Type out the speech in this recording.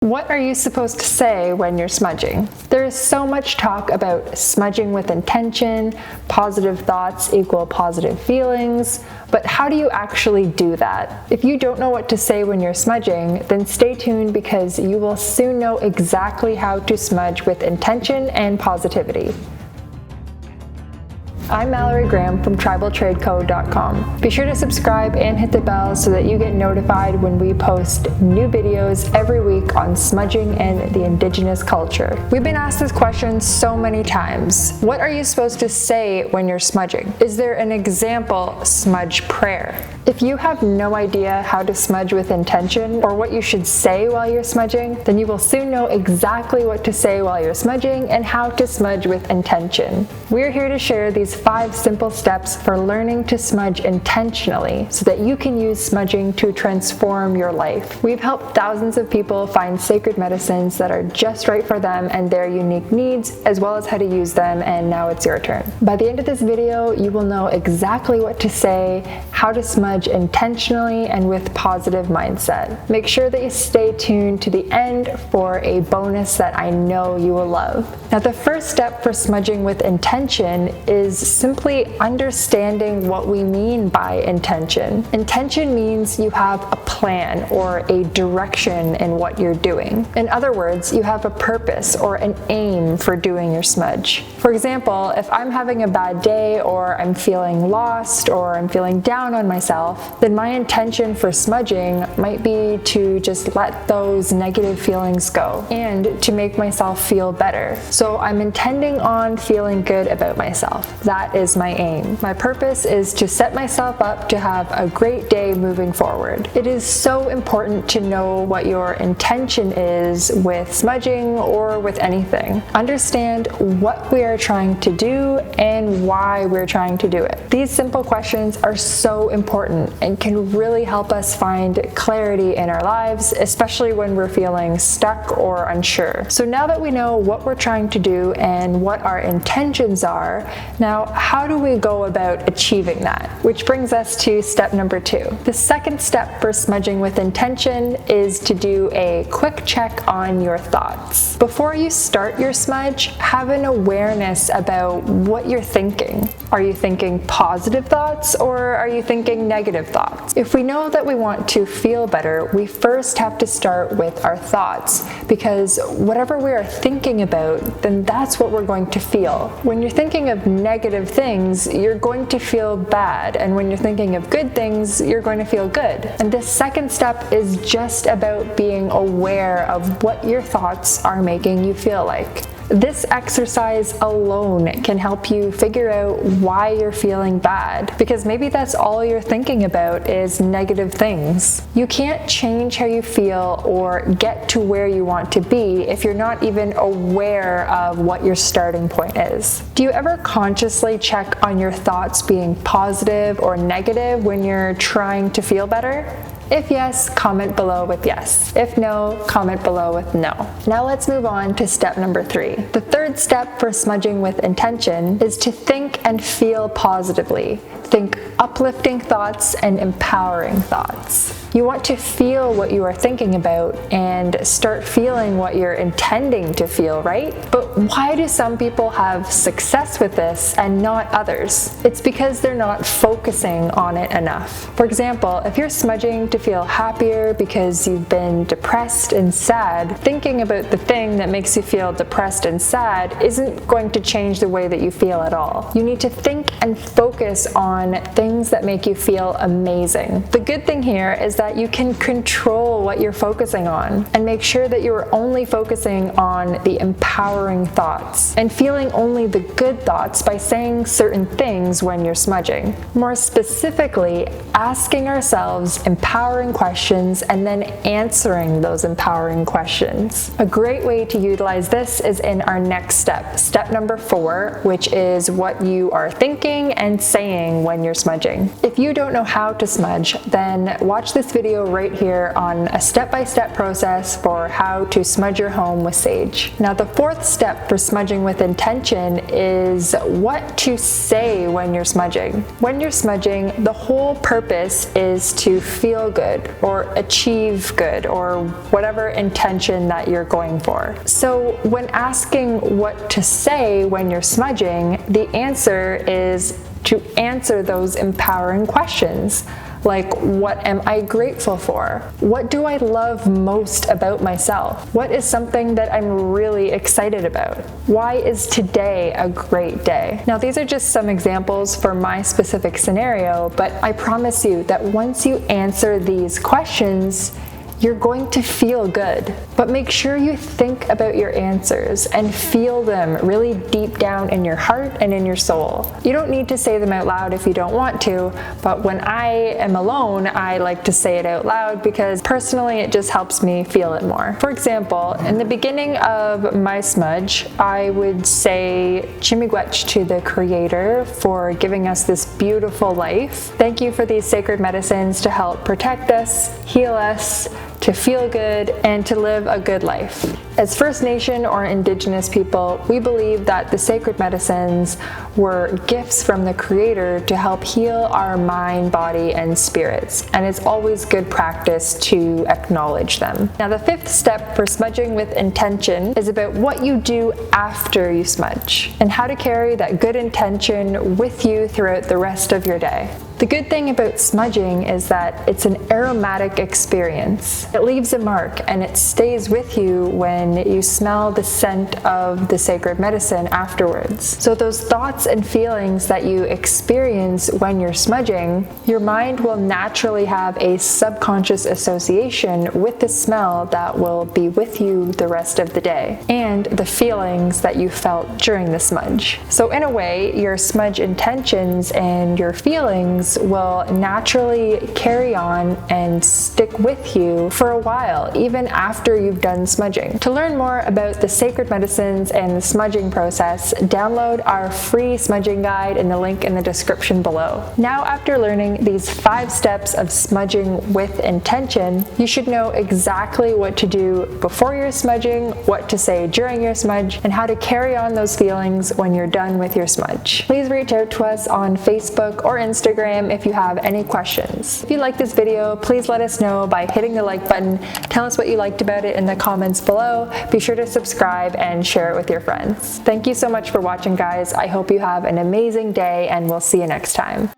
What are you supposed to say when you're smudging? There is so much talk about smudging with intention, positive thoughts equal positive feelings, but how do you actually do that? If you don't know what to say when you're smudging, then stay tuned because you will soon know exactly how to smudge with intention and positivity. I'm Mallory Graham from TribalTradeCo.com. Be sure to subscribe and hit the bell so that you get notified when we post new videos every week on smudging and the Indigenous culture. We've been asked this question so many times. What are you supposed to say when you're smudging? Is there an example smudge prayer? If you have no idea how to smudge with intention or what you should say while you're smudging, then you will soon know exactly what to say while you're smudging and how to smudge with intention. We're here to share these 5 simple steps for learning to smudge intentionally so that you can use smudging to transform your life. We've helped thousands of people find sacred medicines that are just right for them and their unique needs, as well as how to use them, and now it's your turn. By the end of this video, you will know exactly what to say, how to smudge intentionally and with positive mindset. Make sure that you stay tuned to the end for a bonus that I know you will love. Now, the first step for smudging with intention is simply understanding what we mean by intention. Intention means you have a plan or a direction in what you're doing. In other words, you have a purpose or an aim for doing your smudge. For example, if I'm having a bad day or I'm feeling lost or I'm feeling down on myself, then my intention for smudging might be to just let those negative feelings go and to make myself feel better. So I'm intending on feeling good about myself. That is my aim. My purpose is to set myself up to have a great day moving forward. It is so important to know what your intention is with smudging or with anything. Understand what we are trying to do and why we're trying to do it. These simple questions are so important and can really help us find clarity in our lives, especially when we're feeling stuck or unsure. So now that we know what we're trying to do and what our intentions are, now how do we go about achieving that? Which brings us to step number 2. The second step for smudging with intention is to do a quick check on your thoughts. Before you start your smudge, have an awareness about what you're thinking. Are you thinking positive thoughts or are you thinking negative thoughts? If we know that we want to feel better, we first have to start with our thoughts, because whatever we are thinking about, then that's what we're going to feel. When you're thinking of negative things, you're going to feel bad, and when you're thinking of good things, you're going to feel good. And this second step is just about being aware of what your thoughts are making you feel like. This exercise alone can help you figure out why you're feeling bad, because maybe that's all you're thinking about is negative things. You can't change how you feel or get to where you want to be if you're not even aware of what your starting point is. Do you ever consciously check on your thoughts being positive or negative when you're trying to feel better? If yes, comment below with yes. If no, comment below with no. Now let's move on to step number 3. The third step for smudging with intention is to think and feel positively. Think uplifting thoughts and empowering thoughts. You want to feel what you are thinking about and start feeling what you're intending to feel, right? But why do some people have success with this and not others? It's because they're not focusing on it enough. For example, if you're smudging to feel happier because you've been depressed and sad, thinking about the thing that makes you feel depressed and sad isn't going to change the way that you feel at all. You need to think and focus on things that make you feel amazing. The good thing here is that you can control what you're focusing on and make sure that you're only focusing on the empowering thoughts and feeling only the good thoughts by saying certain things when you're smudging. More specifically, asking ourselves empowering questions and then answering those empowering questions. A great way to utilize this is in our next step, step number 4, which is what you are thinking thinking and saying when you're smudging. If you don't know how to smudge, then watch this video right here on a step-by-step process for how to smudge your home with sage. Now, the fourth step for smudging with intention is what to say when you're smudging. When you're smudging, the whole purpose is to feel good or achieve good or whatever intention that you're going for. So when asking what to say when you're smudging, the answer is to answer those empowering questions. Like, what am I grateful for? What do I love most about myself? What is something that I'm really excited about? Why is today a great day? Now, these are just some examples for my specific scenario, but I promise you that once you answer these questions, you're going to feel good. But make sure you think about your answers and feel them really deep down in your heart and in your soul. You don't need to say them out loud if you don't want to, but when I am alone, I like to say it out loud because personally it just helps me feel it more. For example, in the beginning of my smudge, I would say Chimigwech to the Creator for giving us this beautiful life. Thank you for these sacred medicines to help protect us, heal us, to feel good, and to live a good life. As First Nation or Indigenous people, we believe that the sacred medicines were gifts from the Creator to help heal our mind, body, and spirits, and it's always good practice to acknowledge them. Now, the fifth step for smudging with intention is about what you do after you smudge, and how to carry that good intention with you throughout the rest of your day. The good thing about smudging is that it's an aromatic experience. It leaves a mark and it stays with you when you smell the scent of the sacred medicine afterwards. So those thoughts and feelings that you experience when you're smudging, your mind will naturally have a subconscious association with the smell that will be with you the rest of the day and the feelings that you felt during the smudge. So in a way, your smudge intentions and your feelings will naturally carry on and stick with you for a while, even after you've done smudging. To learn more about the sacred medicines and the smudging process, download our free smudging guide in the link in the description below. Now, after learning these 5 steps of smudging with intention, you should know exactly what to do before you're smudging, what to say during your smudge, and how to carry on those feelings when you're done with your smudge. Please reach out to us on Facebook or Instagram if you have any questions. If you like this video, please let us know by hitting the like button. Tell us what you liked about it in the comments below. Be sure to subscribe and share it with your friends. Thank you so much for watching, guys. I hope you have an amazing day, and we'll see you next time.